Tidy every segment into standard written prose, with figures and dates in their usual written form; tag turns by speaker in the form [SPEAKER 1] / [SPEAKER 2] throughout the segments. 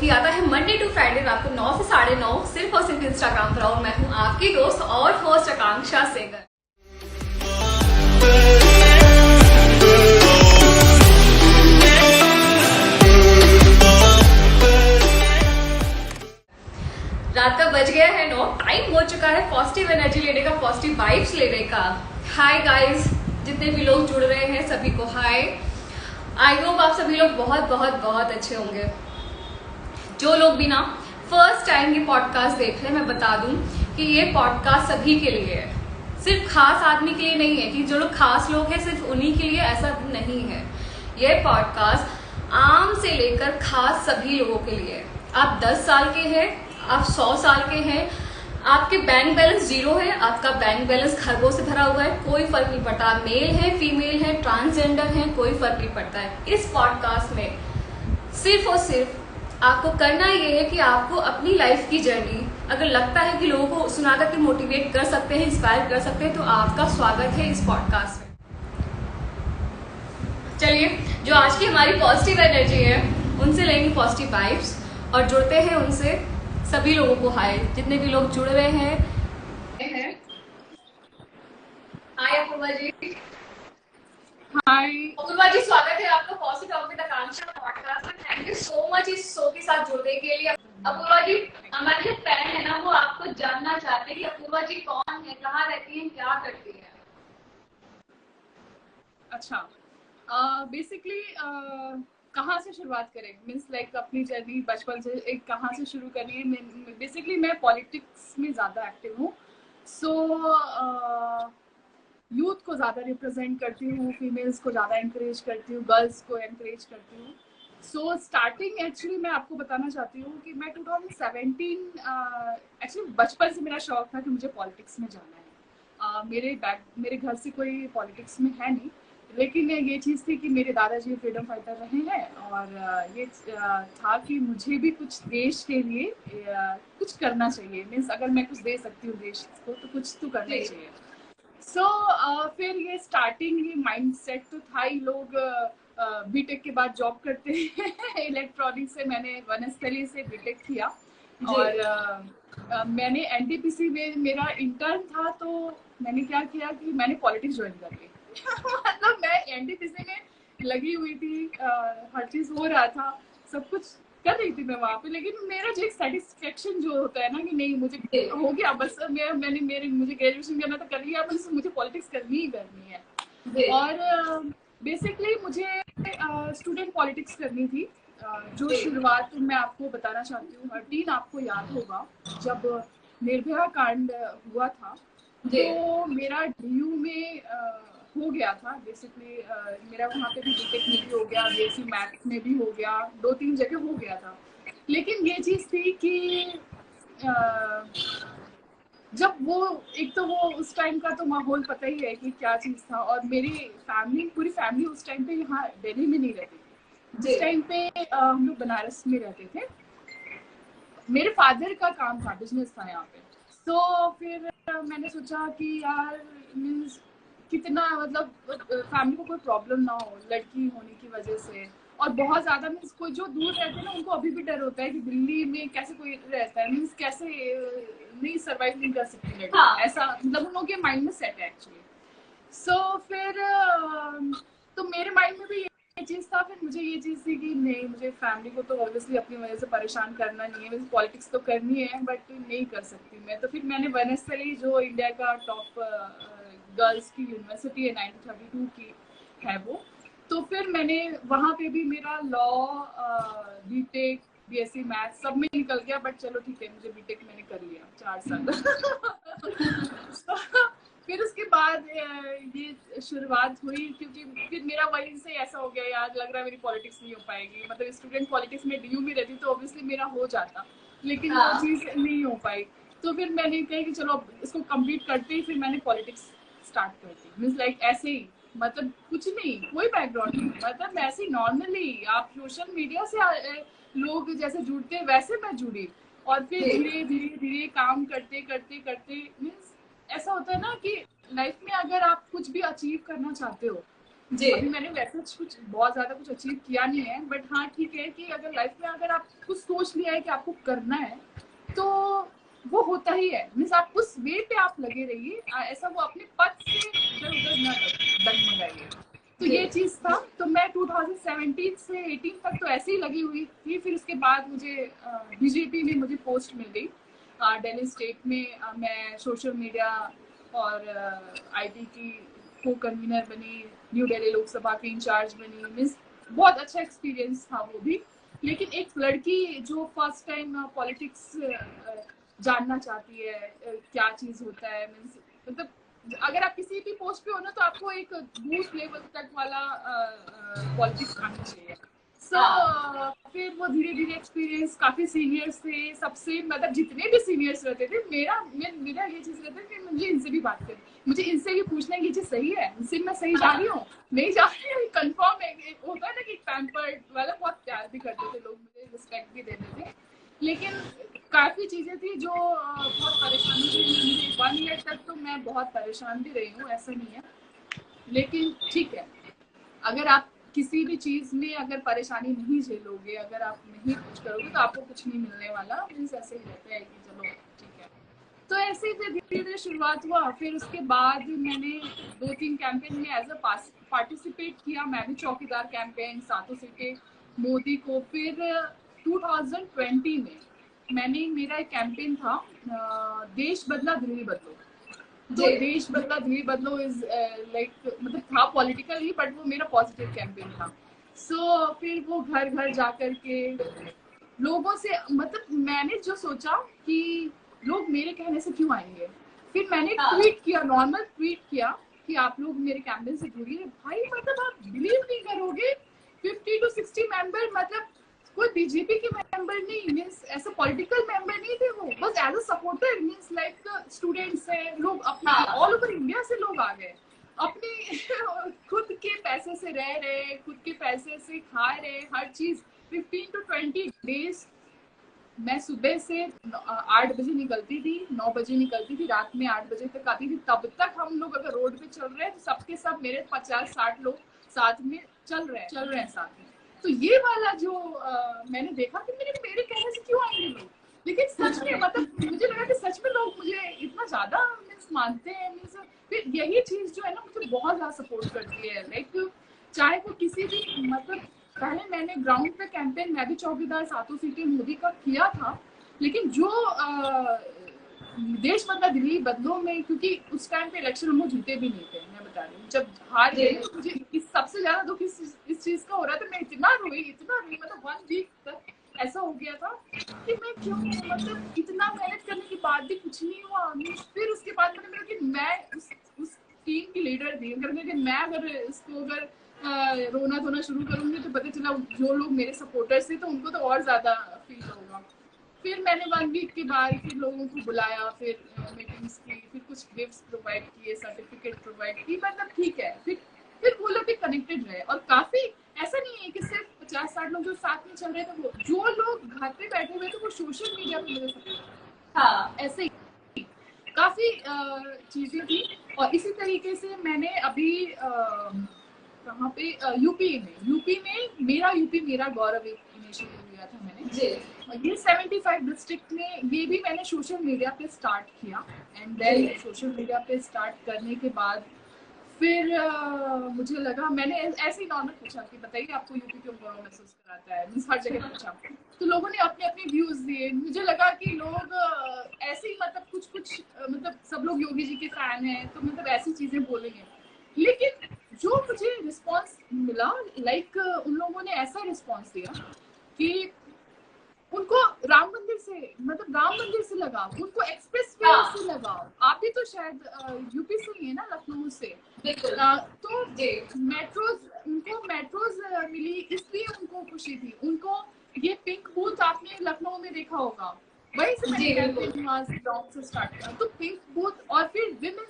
[SPEAKER 1] कि आता है मंडे टू फ्राइडे रात को 9 से 9:30 सिर्फ और सिर्फ इंस्टाग्राम पर। और मैं हूँ आपकी दोस्त और होस्ट आकांक्षा सेगर। रात का बज गया है 9, टाइम हो चुका है पॉजिटिव एनर्जी लेने का, पॉजिटिव वाइब्स लेने का। हाय गाइस, जितने भी लोग जुड़ रहे हैं सभी को हाय। आई होप आप सभी लोग बहुत बहुत बहुत अच्छे होंगे। जो लोग भी ना फर्स्ट टाइम ये पॉडकास्ट देख रहे हैं, मैं बता दूं कि ये पॉडकास्ट सभी के लिए है, सिर्फ खास आदमी के लिए नहीं है कि जो लोग खास लोग हैं सिर्फ उन्हीं के लिए, ऐसा नहीं है। ये पॉडकास्ट आम से लेकर खास सभी लोगों के लिए है। आप 10 साल के हैं, आप 100 साल के हैं, आपके बैंक बैलेंस 0 है, आपका बैंक बैलेंस खरबों से भरा हुआ है, कोई फर्क नहीं पड़ता। आप मेल है, फीमेल है, ट्रांसजेंडर है, कोई फर्क नहीं पड़ता है। इस पॉडकास्ट में सिर्फ और सिर्फ आपको करना ये है कि आपको अपनी लाइफ की जर्नी अगर लगता है कि लोगों को सुना करके मोटिवेट कर सकते हैं, इंस्पायर कर सकते हैं, तो आपका स्वागत है इस पॉडकास्ट में। चलिए, जो आज की हमारी पॉजिटिव एनर्जी है उनसे लेंगे पॉजिटिव वाइब्स और जुड़ते हैं उनसे। सभी लोगों को हाय, जितने भी लोग जुड़ रहे हैं। हाय अपूर्वा जी।
[SPEAKER 2] हाय
[SPEAKER 1] अपूर्वा जी, स्वागत है आपका positive talk with Akanksha podcast में। थैंक यू सो मच इस शो के साथ जुड़ने के लिए। अपूर्वा जी, हमारे जो फैन है ना वो आपको जानना चाहते हैं कि अपूर्वा जी कौन है, कहाँ रहती हैं, क्या करती हैं।
[SPEAKER 2] अच्छा, बेसिकली कहाँ से शुरुआत करें, मीन्स लाइक अपनी जर्नी बचपन से एक कहाँ से शुरू करनी है। बेसिकली मैं पॉलिटिक्स में ज़्यादा एक्टिव हूँ। सो यूथ को ज़्यादा रिप्रेजेंट करती हूँ, फीमेल्स को ज़्यादा इंकरेज करती हूँ, गर्ल्स को इंकरेज करती हूँ। सो स्टार्टिंग एक्चुअली मैं आपको बताना चाहती हूँ कि मैं 2017 एक्चुअली बचपन से मेरा शौक था कि मुझे पॉलिटिक्स में जाना है। मेरे घर से कोई पॉलिटिक्स में है नहीं, लेकिन ये चीज़ थी कि मेरे दादाजी फ्रीडम फाइटर रहे हैं और ये था कि मुझे भी कुछ देश के लिए कुछ करना चाहिए। मीन्स अगर मैं कुछ दे सकती हूँ देश को तो कुछ तो करना चाहिए। सो फिर ये स्टार्टिंग ये माइंडसेट तो था ही। लोग बीटेक के बाद जॉब करते हैं इलेक्ट्रॉनिक्स से। मैंने वनस्थली से बीटेक किया और मैंने एनटीपीसी में मेरा इंटर्न था, तो मैंने क्या किया कि मैंने पॉलिटिक्स ज्वाइन कर ली। मतलब मैं एनटीपीसी में लगी हुई थी, हर चीज हो रहा था, सब कुछ कर रही थी मैं वहाँ पे, लेकिन मेरा जो एक सेटिस्फेक्शन जो होता है ना कि नहीं मुझे हो गया बस, मुझे ग्रेजुएशन करना था, कर लिया, बस मुझे पॉलिटिक्स करनी ही करनी है। और बेसिकली मुझे स्टूडेंट पॉलिटिक्स करनी थी। जो शुरुआत मैं आपको बताना चाहती हूँ, हर्टीन आपको याद होगा जब निर्भया कांड हुआ था, तो मेरा डीयू में हो गया था। बेसिकली मेरा वहाँ पे भी बीटेक में भी हो गया, बीएससी मैथ में भी हो गया, 2-3 जगह हो गया था। लेकिन ये चीज़ थी कि जब वो एक तो वो उस टाइम का तो माहौल पता ही है कि क्या चीज़ था। और मेरी पूरी फैमिली उस टाइम पे यहाँ दिल्ली में नहीं रहती थी। जिस टाइम पे हम लोग बनारस में रहते थे, मेरे फादर का काम था, बिजनेस था यहाँ पे। तो फिर मैंने सोचा कि यार मीन्स कितना मतलब फैमिली को कोई प्रॉब्लम ना हो लड़की होने की वजह से। और बहुत ज़्यादा मीन्स कोई जो दूर रहते हैं ना उनको अभी भी डर होता है कि दिल्ली में कैसे कोई रहता है, मीन्स कैसे नहीं सर्वाइव नहीं कर सकती लड़की। ऐसा मतलब उन लोगों के माइंड में सेट है एक्चुअली। सो फिर तो मेरे माइंड में भी ये चीज़ था। फिर मुझे ये चीज़ थी कि नहीं, मुझे फैमिली को तो ऑब्वियसली अपनी वजह से परेशान करना नहीं है, मुझे पॉलिटिक्स तो करनी है बट नहीं कर सकती मैं। तो फिर मैंने वनस्थली जो इंडिया का टॉप गर्ल्स की यूनिवर्सिटी है, 1932 की है वो, तो फिर मैंने वहाँ पे भी मेरा लॉ, बीटेक, बीएससी मैथ सब में निकल गया। बट चलो ठीक है, मुझे बीटेक मैंने कर लिया 4 साल। फिर उसके बाद ये शुरुआत हुई, क्योंकि फिर मेरा वहीं से ऐसा हो गया यार, लग रहा है मेरी पॉलिटिक्स नहीं हो पाएगी। मतलब स्टूडेंट पॉलिटिक्स में डीयू में रहती तो ऑब्वियसली मेरा हो जाता, लेकिन वो चीज़ नहीं हो पाई। तो फिर मैंने कहा कि चलो इसको कंप्लीट करते ही फिर मैंने पॉलिटिक्स स्टार्ट कर दी। मीन्स लाइक ऐसे ही, मतलब कुछ नहीं, कोई बैकग्राउंड नहीं, मतलब ऐसे ही नॉर्मली आप सोशल मीडिया से लोग जैसे जुड़ते वैसे मैं जुड़ी। और फिर धीरे धीरे धीरे काम करते करते करते मीन्स ऐसा होता है ना कि लाइफ में अगर आप कुछ भी अचीव करना चाहते हो
[SPEAKER 1] जी
[SPEAKER 2] अभी मैंने वैसे कुछ बहुत ज्यादा कुछ अचीव किया नहीं है, बट हाँ ठीक है कि अगर लाइफ में अगर आप कुछ सोच लिया है कि आपको करना है तो वो होता ही है। मीन्स आप उस वे पे आप लगे रहिए, ऐसा वो अपने पद से इधर उधर न डगमगाइए। तो
[SPEAKER 1] जी
[SPEAKER 2] ये चीज था। तो मैं 2017 से 18 तक तो ऐसे ही लगी हुई थी। फिर उसके बाद मुझे बीजेपी में मुझे पोस्ट मिल गई दिल्ली स्टेट में। मैं सोशल मीडिया और आईटी की को कन्वीनर बनी, न्यू दिल्ली लोकसभा की इंचार्ज बनी। मीन्स बहुत अच्छा एक्सपीरियंस था वो भी। लेकिन एक लड़की जो फर्स्ट टाइम पॉलिटिक्स जानना चाहती है क्या चीज होता है, मीन्स मतलब अगर आप किसी भी पोस्ट पे हो ना तो आपको एक बूथ लेवल तक वाला पॉलिटिक्स आना चाहिए। फिर वो धीरे धीरे एक्सपीरियंस, काफी सीनियर्स थे सबसे, मतलब जितने भी सीनियर्स रहते थे, मेरा ये चीज रहता है कि मुझे इनसे भी बात करनी, मुझे इनसे भी पूछना है ये चीज सही है, इनसे मैं सही जा रही हूँ नहीं जा रही हूँ, कंफर्म है। होता है ना कि पैम्पर्ड वाला, बहुत प्यार भी करते थे लोग, मुझे रिस्पेक्ट भी देते थे। लेकिन काफी चीजें थी जो बहुत परेशानी थी मुझे। 1 ईयर तक तो मैं बहुत परेशान भी रही हूँ, ऐसा नहीं है। लेकिन ठीक है, अगर आप किसी भी चीज में अगर परेशानी नहीं झेलोगे, अगर आप नहीं कुछ करोगे तो आपको कुछ नहीं मिलने वाला। मीन्स ऐसे ही रहता है कि चलो ठीक है। तो ऐसे ही फिर धीरे धीरे शुरुआत हुआ। फिर उसके बाद मैंने 2-3 कैंपेन में एज अ पार्टिसिपेट किया। मैं भी चौकीदार कैंपेन, सातों सीटें मोदी को। फिर 2020 में मैंने, मेरा एक कैंपेन था देश बदला दिल्ली बदलो। तो
[SPEAKER 1] जी
[SPEAKER 2] देश बदला दिल्ली बदलो इज लाइक, मतलब था पॉलिटिकल ही, बट वो मेरा पॉजिटिव कैंपेन था। फिर वो घर घर जा करके लोगों से, मतलब मैंने जो सोचा कि लोग मेरे कहने से क्यों आएंगे, फिर मैंने
[SPEAKER 1] हाँ
[SPEAKER 2] ट्वीट किया, नॉर्मल ट्वीट किया कि आप लोग मेरे कैंपेन से जुड़िए। भाई मतलब आप बिलीव नहीं करोगे, 50 to 60 मेंबर, मतलब कोई बीजेपी के मेंबर नहीं, मीन्स ऐसे पॉलिटिकल मेंबर नहीं थे वो, बस as a supporter. Means like students हैं लोग, अपने
[SPEAKER 1] हाँ
[SPEAKER 2] ऑल ओवर इंडिया से लोग आ गए, अपने खुद के पैसे से रह रहे, खुद के पैसे से खा रहे, हर चीज। 15 to 20 डेज मैं सुबह से 8 बजे निकलती थी, 9 बजे निकलती थी, रात में 8 बजे तक आती थी। तब तक हम लोग अगर रोड पे चल रहे हैं तो सबके सब मेरे 50-60 लोग साथ में चल रहे हैं साथ में। तो ये वाला जो मैंने देखा कि मेरे मेरे कहने से क्यों आएंगे लोग। लेकिन सच में मतलब मुझे लगा कि सच में लोग मुझे इतना ज्यादा मीन्स मानते हैं। मीन्स फिर यही चीज जो है ना मुझे बहुत ज्यादा सपोर्ट करती है। लाइक चाहे वो किसी भी, मतलब पहले मैंने ग्राउंड पे कैंपेन, मैं भी चौकीदार सातों सीटें मोदी का किया था। लेकिन जो देश बदला दिल्ली बदलो में, क्योंकि उस टाइम पे इलेक्शन हम लोग जीते भी नहीं थे, मैं बता रही हूँ। जब हार
[SPEAKER 1] जी
[SPEAKER 2] गए मुझे इस सबसे ज्यादा दुख इस चीज का हो रहा था। मैं इतना रोई, मतलब 1 वीक तक ऐसा हो गया था कि मैं क्यों, मतलब इतना मेहनत करने के बाद भी कुछ नहीं हुआ। फिर उसके बाद मैंने बोला कि मैं उस टीम की लीडर थी, अगर मैं अगर इसको अगर रोना धोना शुरू करूंगी तो पता चला जो लोग मेरे सपोर्टर्स थे तो उनको तो और ज्यादा फील होगा। फिर मैंने 1 वीक के बाद फिर लोगों को बुलाया, फिर मीटिंग्स की, फिर कुछ गिफ्ट्स प्रोवाइड किए, सर्टिफिकेट प्रोवाइड की, मतलब ठीक है। फिर वो लोग भी कनेक्टेड रहे। और काफी ऐसा नहीं है कि सिर्फ 50-60 लोग जो साथ में चल रहे थे, वो जो लोग घर पे बैठे हुए थे वो सोशल मीडिया पे मुझे सपोर्ट,
[SPEAKER 1] हाँ
[SPEAKER 2] ऐसे ही काफी चीजें थी। और इसी तरीके से मैंने अभी कहाँ पे, यूपी में मेरा यूपी मेरा गौरव इनिशिएटिव लिया था मैंने।
[SPEAKER 1] जी
[SPEAKER 2] और ये 75 डिस्ट्रिक्ट में, ये भी मैंने सोशल मीडिया पे स्टार्ट किया। एंड
[SPEAKER 1] जी
[SPEAKER 2] देन सोशल मीडिया पे स्टार्ट करने के बाद फिर मुझे लगा, मैंने ऐसे ही नॉर्मल पूछा कि बताइए आपको यूपी क्यों गौरव महसूस कराता है, मीन्स हर जगह पूछा। तो लोगों ने अपने अपने व्यूज दिए। मुझे लगा कि लोग ऐसे ही, मतलब कुछ मतलब सब लोग योगी जी के फैन हैं तो मतलब ऐसी चीजें बोलेंगे। लेकिन जो मुझे रिस्पॉन्स मिला, लाइक उन लोगों ने ऐसा रिस्पॉन्स दिया कि उनको राम मंदिर से, मतलब राम मंदिर से लगा, उनको एक्सप्रेस वे
[SPEAKER 1] हाँ
[SPEAKER 2] से लगा। आप भी तो शायद यूपी से ही है ना, लखनऊ से।
[SPEAKER 1] बिल्कुल
[SPEAKER 2] तो
[SPEAKER 1] जी
[SPEAKER 2] मेट्रोज मिली, इसलिए उनको खुशी थी। उनको ये पिंक बूथ आपने लखनऊ में देखा होगा, वहीं से मैंने
[SPEAKER 1] जी बिल्कुल
[SPEAKER 2] कैंपेन वहां से गाँव से स्टार्ट किया। तो पिंक बूथ, और फिर विमेन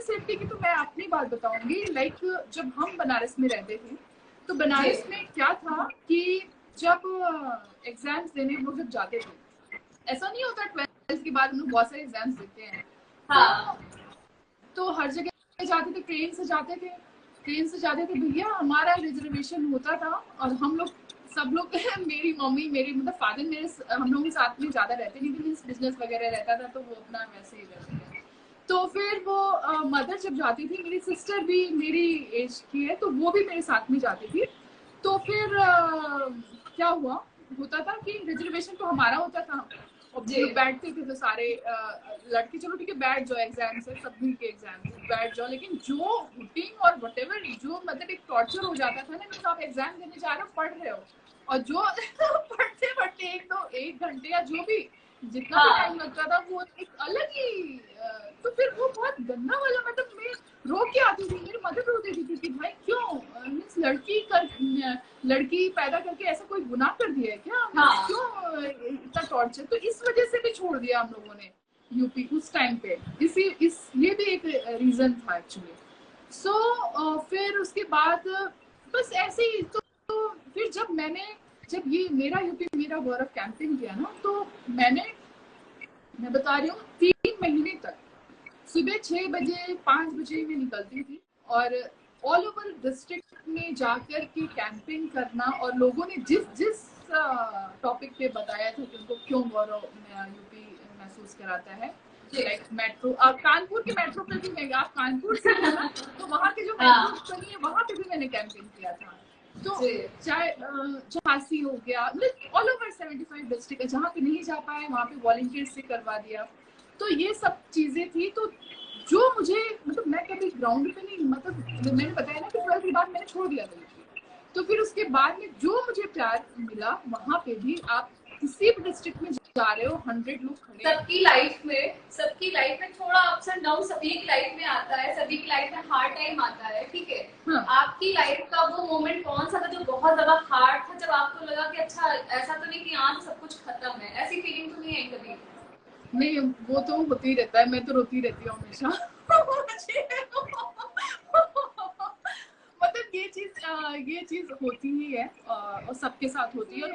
[SPEAKER 2] सेफ्टी की तो मैं अपनी बात बताऊंगी। लाइक जब हम बनारस में रहते थे तो
[SPEAKER 1] जी
[SPEAKER 2] बनारस में क्या था कि जब एग्जाम्स देने हम लोग जब जाते थे, ऐसा नहीं होता 12th के बाद हम लोग बहुत सारे एग्जाम्स देते हैं। तो
[SPEAKER 1] हाँ
[SPEAKER 2] तो हर जगह जाते थे, ट्रेन से जाते थे। ट्रेन से जाते थे भैया, हमारा रिजर्वेशन होता था और हम लोग सब लोग मेरी मम्मी, मेरे मतलब फादर मेरे, हम लोग साथ में ज्यादा रहते नहीं थे, बिजनेस वगैरह रहता था तो वो अपना वैसे ही रहते थे। तो फिर वो मदर जब जाती थी, मेरी सिस्टर भी मेरी एज की है तो वो भी मेरे साथ में जाती थी। तो फिर क्या हुआ होता था कि रिजर्वेशन तो हमारा होता था और बैठते थे तो सारे लड़के, चलो ठीक है बैठ जाओ, एग्जाम्स है सभी के, एग्जाम बैठ जाओ। लेकिन जो रूटीन और वटेवर जो मतलब एक टॉर्चर हो जाता था ना, मतलब आप एग्जाम देने जा रहे हो, पढ़ रहे हो और जो पढ़ते पढ़ते एक घंटे या जो भी जितना भी टाइम लगता था वो एक अलग ही तो फिर वो बहुत गंदा वाला, मतलब मैं रो के आती थी, मेरी मदर रो देती थी कि भाई क्यों, मीन्स लड़की पैदा करके ऐसा कोई गुनाह कर दिया है क्या, क्यों इतना टॉर्चर। तो इस वजह से भी छोड़ दिया हम लोगों ने यूपी उस टाइम पे, ये भी एक रीजन था एक्चुअली। सो फिर उसके बाद बस ऐसे ही तो फिर जब ये मेरा यूपी मेरा गौरव कैंपेन किया ना, तो मैं बता रही हूँ 3 महीने तक सुबह 6 बजे 5 बजे में निकलती थी और ऑल ओवर डिस्ट्रिक्ट में जाकर के कैंपेन करना, और लोगों ने जिस जिस टॉपिक पे बताया था कि उनको क्यों गौरव यूपी महसूस कराता है, लाइक मेट्रो, कानपुर के मेट्रो पे भी मैं, आप कानपुर से हो ना तो वहाँ के जो मेट्रो बनी है वहाँ पे भी मैंने कैंपेन किया था। तो चाहे झांसी हो गया, मतलब ऑल ओवर 75 डिस्ट्रिक्ट, जहाँ पे नहीं जा पाए वहाँ पे वॉलंटियर से करवा दिया। तो ये सब चीजें थी। तो जो मुझे मतलब मैं कभी ग्राउंड पे नहीं, मतलब मैंने बताया ना कि 12th के बाद मैंने छोड़ दिया था, तो फिर उसके बाद में जो मुझे प्यार मिला वहाँ पे भी, आप किसी भी डिस्ट्रिक्ट में जा रहे हो 100 लोग खड़े,
[SPEAKER 1] सबकी लाइफ में थोड़ा अप्स एंड डाउन सभी की लाइफ में आता है, सभी की लाइफ में हार्ड टाइम आता है, ठीक है। हाँ। आपकी लाइफ का वो मोमेंट कौन सा था जो बहुत ज्यादा हार्ड था, जब आपको लगा कि अच्छा ऐसा तो नहीं कि यहाँ सब कुछ खत्म है, ऐसी फीलिंग तो नहीं आई कभी?
[SPEAKER 2] नहीं, वो तो होती ही रहता है, मैं तो रोती रहती हूँ हमेशा मतलब ये चीज होती ही है और सबके साथ होती है।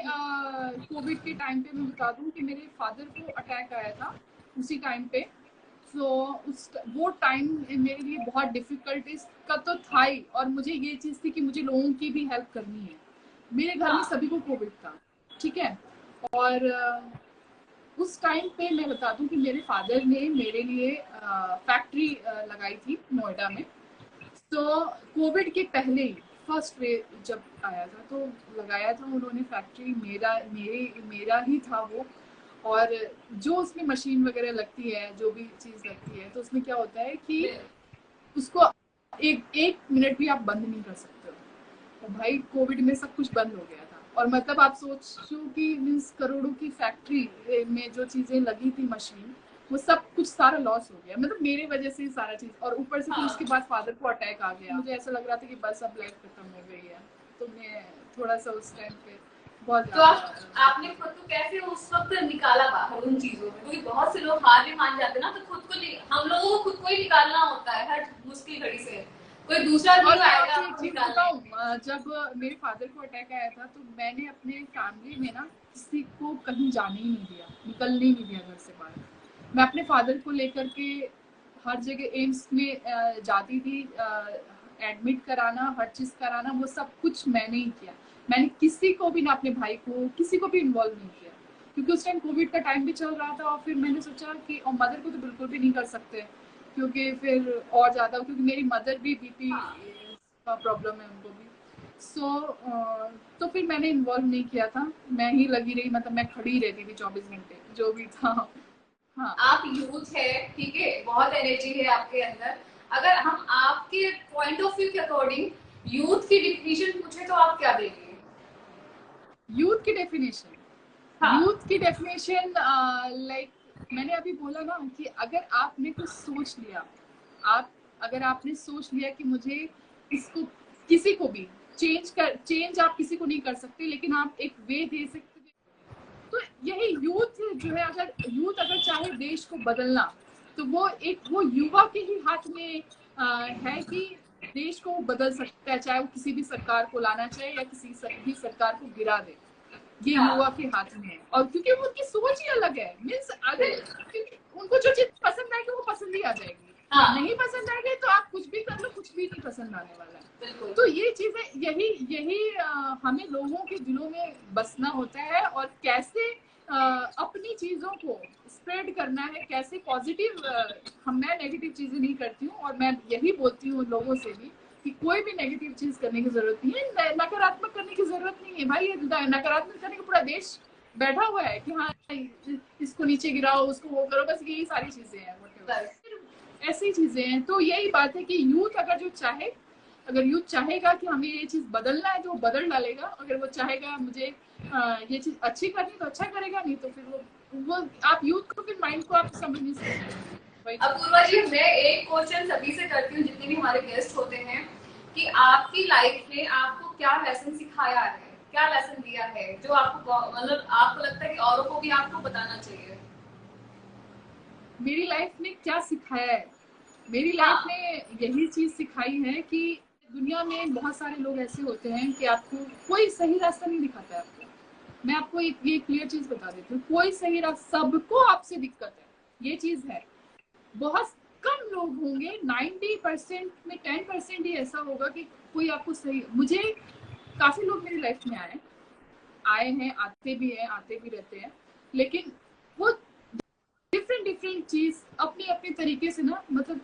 [SPEAKER 2] कोविड के टाइम पे मैं बता दूं कि मेरे फादर को अटैक आया था उसी टाइम पे। तो वो टाइम मेरे लिए बहुत डिफिकल्टीज का तो था ही, और मुझे ये चीज थी कि मुझे लोगों की भी हेल्प करनी है। मेरे घर में सभी को कोविड था, ठीक है। और उस टाइम पे मैं बता दूं कि मेरे फादर ने मेरे लिए फैक्ट्री लगाई थी नोएडा में। तो कोविड के पहले ही फर्स्ट वेव जब आया था तो लगाया था उन्होंने फैक्ट्री, मेरा ही था वो। और जो उसमें मशीन वगैरह लगती है, जो भी चीज लगती है, तो उसमें क्या होता है कि उसको एक मिनट भी आप बंद नहीं कर सकते हो। तो भाई कोविड में सब कुछ बंद हो गया था, और मतलब आप सोचो कि मीन्स करोड़ों की फैक्ट्री में जो चीजें लगी थी मशीन, वो सब कुछ सारा लॉस हो गया, मतलब मेरे वजह से सारा चीज। और ऊपर से फिर उसके बाद फादर को अटैक आ गया, मुझे ऐसा लग रहा था कि बस अब लाइफ खत्म हो गई है। तो मैं थोड़ा सा उस टाइम पे बहुत
[SPEAKER 1] तो आपने खुद को कैसे उस वक्त निकाला बाहर उन चीजों में? क्योंकि बहुत से लोग हार भी मान जाते हैं ना, तो खुद को हम लोगों को खुद को ही निकालना होता है हर मुश्किल घड़ी से, कोई दूसरा नहीं आएगा।
[SPEAKER 2] जब मेरे फादर को अटैक आया था तो मैंने अपने फैमिली में ना किसी को कहीं जाने ही नहीं दिया, निकलने ही नहीं दिया घर से बाहर। मैं अपने फादर को लेकर के हर जगह एम्स में जाती थी, एडमिट कराना, हर चीज कराना, वो सब कुछ मैंने ही किया। मैंने किसी को भी ना, अपने भाई को किसी को भी इन्वॉल्व नहीं किया, क्योंकि उस टाइम कोविड का टाइम भी चल रहा था। और फिर मैंने सोचा कि, और मदर को तो बिल्कुल भी नहीं कर सकते क्योंकि फिर और ज्यादा, क्योंकि मेरी मदर भी बीपी का प्रॉब्लम है उनको भी। तो फिर मैंने इन्वॉल्व नहीं किया था, मैं ही लगी रही, मतलब मैं खड़ी रहती थी 24 घंटे जो भी था।
[SPEAKER 1] हाँ। आप यूथ है, ठीक है, बहुत एनर्जी है आपके अंदर। अगर हम आपके पॉइंट ऑफ व्यू के अकॉर्डिंग यूथ की डेफिनेशन पूछे तो आप क्या देंगे?
[SPEAKER 2] यूथ की डेफिनेशन, हाँ। यूथ की डेफिनेशन लाइक मैंने अभी बोला ना कि अगर आपने कुछ सोच लिया, अगर आपने सोच लिया कि मुझे इसको, किसी को भी चेंज आप किसी को नहीं कर सकते, लेकिन आप एक वे दे सकते। तो यही यूथ जो है, अगर चाहे देश को बदलना, तो वो युवा के ही हाथ में है कि देश को बदल सकता है, चाहे वो किसी भी सरकार को लाना चाहे या किसी भी सरकार को गिरा दे, ये युवा के हाथ में है। और क्योंकि वो उनकी सोच ही अलग है, मीन्स अगर उनको जो चीज पसंद आएगी वो पसंद ही आ जाएगी, नहीं पसंद आएगी तो आप कुछ भी कर लो, कुछ भी नहीं नहीं पसंद आने वाला है।
[SPEAKER 1] बिल्कुल।
[SPEAKER 2] तो ये चीजें यही यही हमें लोगों के दिलों में बसना होता है, और कैसे अपनी चीजों को स्प्रेड करना है, कैसे पॉजिटिव। मैं नेगेटिव चीजें नहीं करती हूँ, और मैं यही बोलती हूँ लोगों से भी कि कोई भी नेगेटिव चीज करने की जरूरत नहीं है, नकारात्मक करने की जरूरत नहीं है भाई। नकारात्मक करने का पूरा देश बैठा हुआ है कि हाँ इसको नीचे गिराओ, उसको वो करो, बस यही सारी चीजें हैं, ऐसी चीजें हैं। तो यही बात है कि यूथ अगर यूथ चाहेगा कि हमें ये चीज बदलना है तो वो बदल डालेगा। अगर वो चाहेगा मुझे ये चीज अच्छी करनी तो अच्छा करेगा, नहीं तो फिर वो आप यूथ को फिर माइंड को आप समझ नहीं सकते।
[SPEAKER 1] अपूर्वा जी, मैं एक क्वेश्चन सभी से करती हूँ जितने भी हमारे गेस्ट होते हैं, कि आपकी लाइफ ने आपको क्या लेसन सिखाया है, क्या लेसन दिया है जो आपको मतलब आपको लगता है कि औरों को भी आपको बताना चाहिए?
[SPEAKER 2] मेरी लाइफ ने क्या सिखाया है? मेरी लाइफ ने यही चीज सिखाई है कि दुनिया में बहुत सारे लोग ऐसे होते हैं कि आपको कोई सही रास्ता नहीं दिखाता है आपको। मैं आपको ये क्लियर चीज बता देती हूँ, कोई सही रास्ता, सबको आपसे दिक्कत है, ये चीज है। बहुत कम लोग होंगे, 90% में 10% ही ऐसा होगा कि कोई आपको सही। मुझे काफी लोग मेरी लाइफ में आए हैं, आते भी रहते हैं, लेकिन वो डिफरेंट चीज अपनी अपनी तरीके से ना, मतलब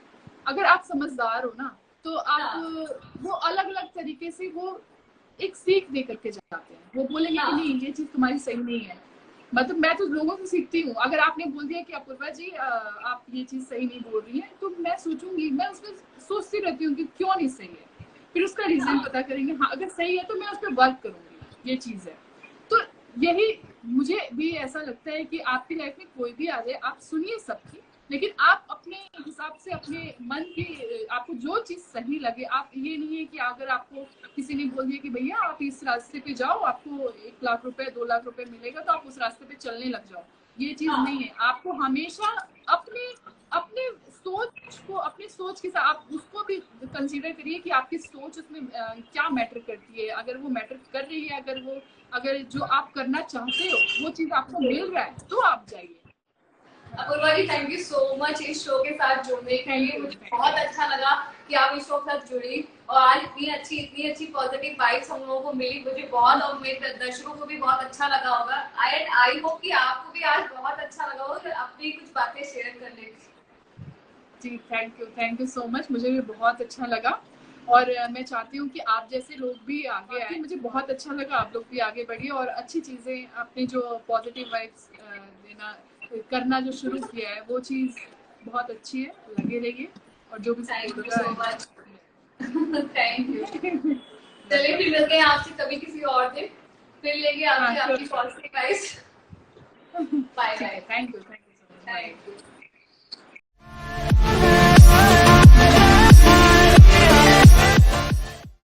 [SPEAKER 2] अगर आप समझदार हो ना तो आप वो अलग अलग तरीके से वो एक सीख दे करके जाते हैं। वो बोलेंगे कि नहीं ये चीज तुम्हारी सही नहीं है। मतलब मैं तो लोगों से सीखती हूँ। अगर आपने बोल दिया कि अपूर्वा जी आप ये चीज सही नहीं बोल रही है, तो मैं सोचूंगी, मैं उसमें सोचती रहती हूँ कि क्यों नहीं सही है, फिर उसका रीजन पता करेंगे। हाँ अगर सही है तो मैं उस पर वर्क करूंगी, ये चीज है। तो यही मुझे भी ऐसा लगता है कि आपकी लाइफ में कोई भी आ जाए, आप सुनिए सबकी, लेकिन आप अपने हिसाब से, अपने मन की, आपको जो चीज सही लगे। आप ये नहीं है कि अगर आपको किसी ने बोल दिया कि भैया आप इस रास्ते पे जाओ, आपको 1 लाख रुपए 2 लाख रुपए मिलेगा, तो आप उस रास्ते पे चलने लग जाओ, ये चीज नहीं है। आपको हमेशा अपने अपने सोच को, अपनी सोच के साथ आप उसको भी कंसीडर करिए कि आपकी सोच उसमें क्या मैटर करती है। अगर वो मैटर कर रही है, अगर जो आप करना चाहते हो वो चीज आपको मिल रहा है, तो आप जाइए।
[SPEAKER 1] अपूर्वा जी, थैंक यू सो मच इस शो के साथ जुड़ने के लिए। मुझे बहुत अच्छा लगा कि आप इस शो के साथ जुड़ी, और आज इतनी अच्छी पॉजिटिव वाइब्स हम लोगों को मिली। मुझे बहुत, और मेरे दर्शकों को भी बहुत अच्छा लगा होगा। आई होप कि आपको भी आज बहुत अच्छा लगा होगा अपनी कुछ बातें शेयर करने की।
[SPEAKER 2] जी थैंक यू सो मच, मुझे भी बहुत अच्छा लगा, और मैं चाहती हूँ कि आप जैसे लोग भी आगे आए। मुझे बहुत अच्छा लगा, आप लोग भी आगे बढ़िए और अच्छी चीजें, अपने जो पॉजिटिव वाइब्स देना करना जो शुरू किया है वो चीज बहुत अच्छी है, लगे रहिए। और जो भी
[SPEAKER 1] thank you so much. Thank you. चलिए फिर मिलते हैं आपसे कभी किसी और दिन, फिर लेंगे आपकी positive vibes. Bye bye.
[SPEAKER 2] Thank you so much.
[SPEAKER 1] Thank you.